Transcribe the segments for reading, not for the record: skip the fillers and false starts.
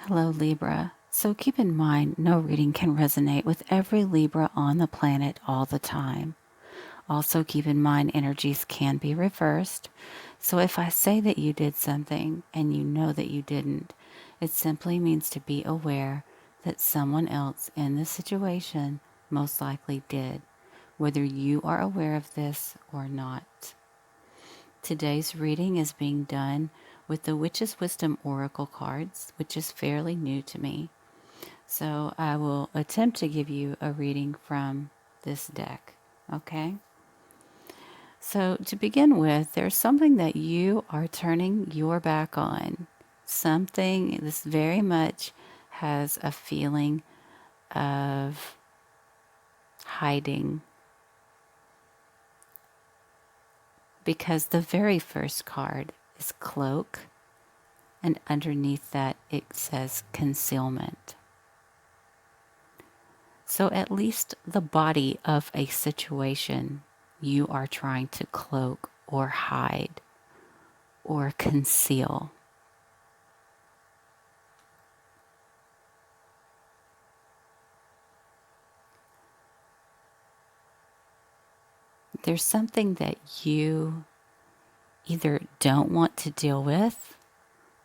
Hello, Libra. So keep in mind, no reading can resonate with every Libra on the planet all the time. Also, keep in mind, energies can be reversed. So if I say that you did something and you know that you didn't, it simply means to be aware that someone else in the situation most likely did, whether you are aware of this or not. Today's reading is being done with the Witch's Wisdom Oracle cards, which is fairly new to me. So I will attempt to give you a reading from this deck, okay? So to begin with, there's something that you are turning your back on. Something this very much has a feeling of hiding, because the very first card is cloak, and underneath that it says concealment. So at least the body of a situation you are trying to cloak or hide or conceal. There's something that you either don't want to deal with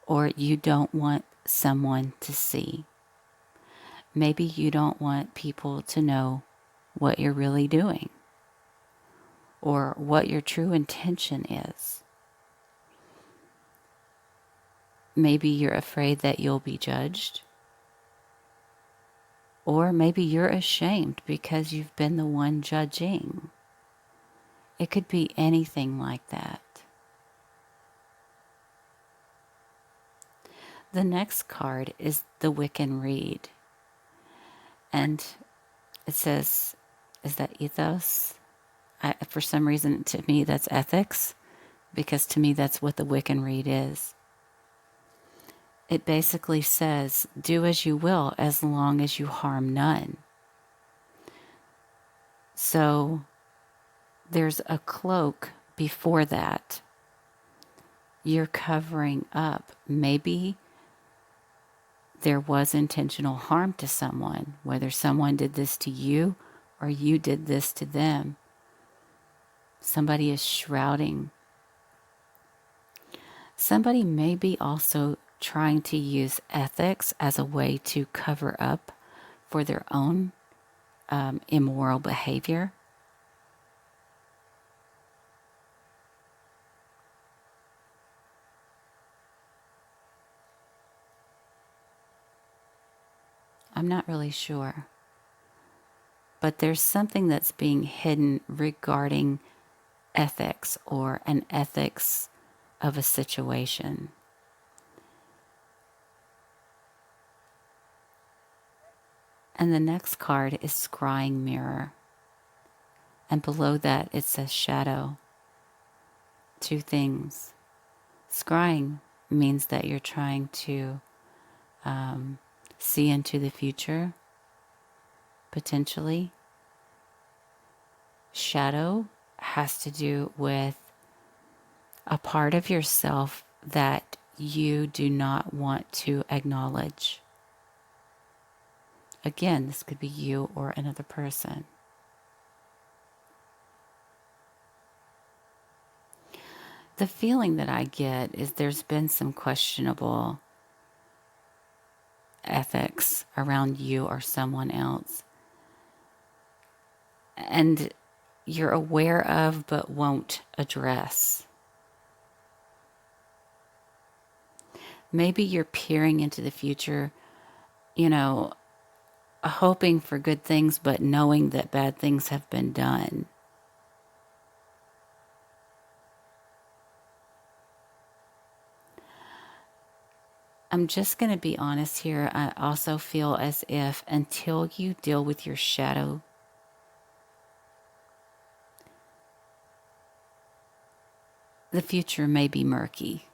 or you don't want someone to see. Maybe you don't want people to know what you're really doing or what your true intention is. Maybe you're afraid that you'll be judged. Or maybe you're ashamed because you've been the one judging. It could be anything like that. The next card is the Wiccan Reed. And it says, is that ethos? For some reason, to me, that's ethics, because to me, that's what the Wiccan Reed is. It basically says, do as you will as long as you harm none. So there's a cloak before that. You're covering up. Maybe there was intentional harm to someone, whether someone did this to you or you did this to them. Somebody is shrouding. Somebody may be also trying to use ethics as a way to cover up for their own immoral behavior. I'm not really sure. But there's something that's being hidden regarding ethics or an ethics of a situation. And the next card is Scrying Mirror. And below that it says shadow. Two things. Scrying means that you're trying to see into the future, potentially. Shadow has to do with a part of yourself that you do not want to acknowledge. Again, this could be you or another person. The feeling that I get is there's been some questionable ethics around you or someone else. And you're aware of but won't address. Maybe you're peering into the future, hoping for good things, but knowing that bad things have been done. I'm just going to be honest here. I also feel as if until you deal with your shadow, the future may be murky.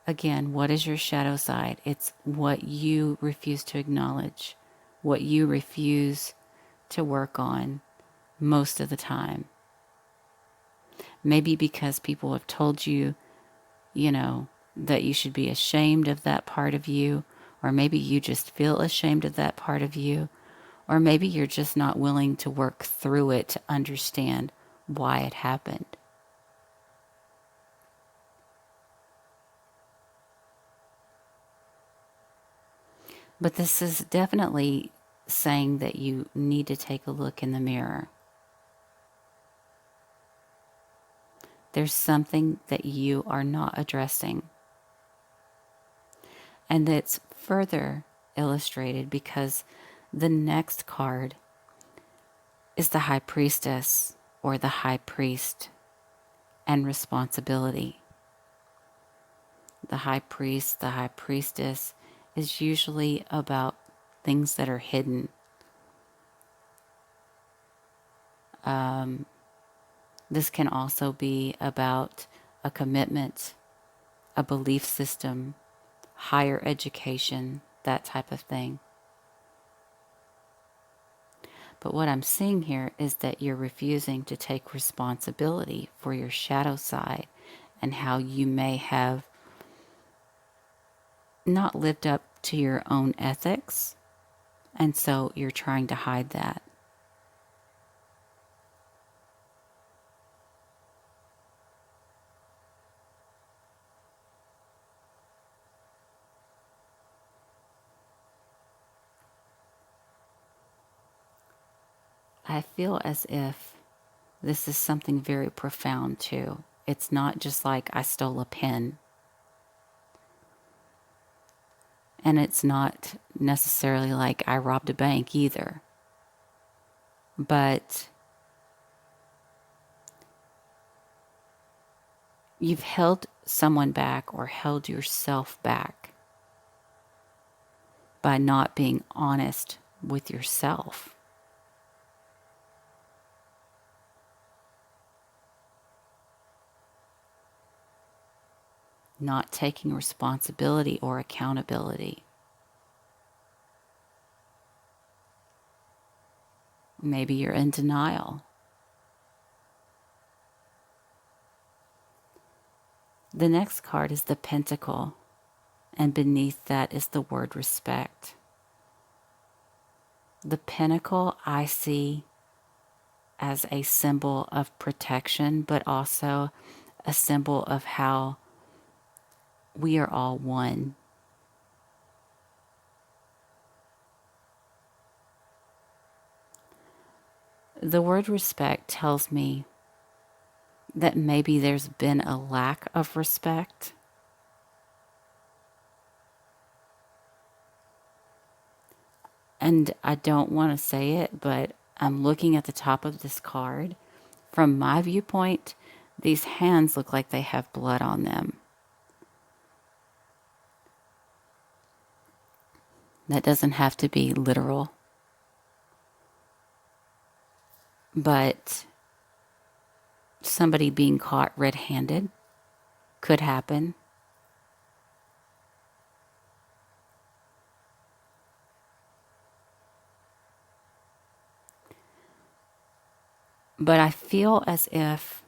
Again, what is your shadow side? It's what you refuse to acknowledge, what you refuse to work on most of the time. Maybe because people have told you, that you should be ashamed of that part of you, or maybe you just feel ashamed of that part of you, or maybe you're just not willing to work through it to understand why it happened. But this is definitely saying that you need to take a look in the mirror. There's something that you are not addressing. And it's further illustrated because the next card is the High Priestess or the High Priest and responsibility. The High Priest, the High Priestess is usually about things that are hidden. This can also be about a commitment, a belief system, higher education, that type of thing. But what I'm seeing here is that you're refusing to take responsibility for your shadow side and how you may have not lived up to your own ethics, and so you're trying to hide that. I feel as if this is something very profound too. It's not just like I stole a pen. And it's not necessarily like I robbed a bank either. But you've held someone back or held yourself back by not being honest with yourself. Not taking responsibility or accountability. Maybe you're in denial. The next card is the Pentacle, and beneath that is the word respect. The Pentacle I see as a symbol of protection, but also a symbol of how we are all one. The word respect tells me that maybe there's been a lack of respect. And I don't want to say it, but I'm looking at the top of this card. From my viewpoint, these hands look like they have blood on them. That doesn't have to be literal. But somebody being caught red-handed could happen. But I feel as if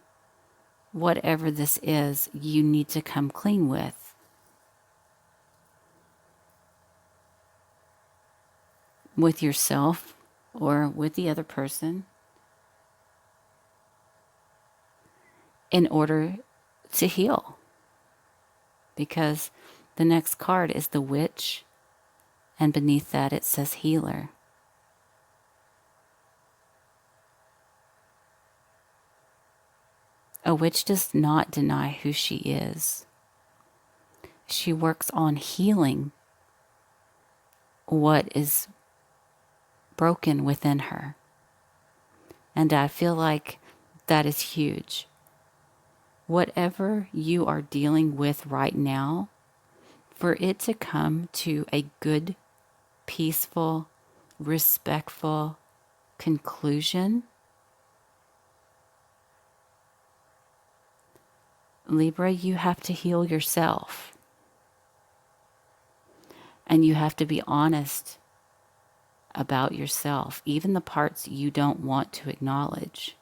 whatever this is, you need to come clean with yourself or with the other person in order to heal. Because the next card is the Witch, and beneath that it says Healer. A witch does not deny who she is. She works on healing what is broken within her. And I feel like that is huge. Whatever you are dealing with right now, for it to come to a good, peaceful, respectful conclusion, Libra, you have to heal yourself. And you have to be honest about yourself, even the parts you don't want to acknowledge.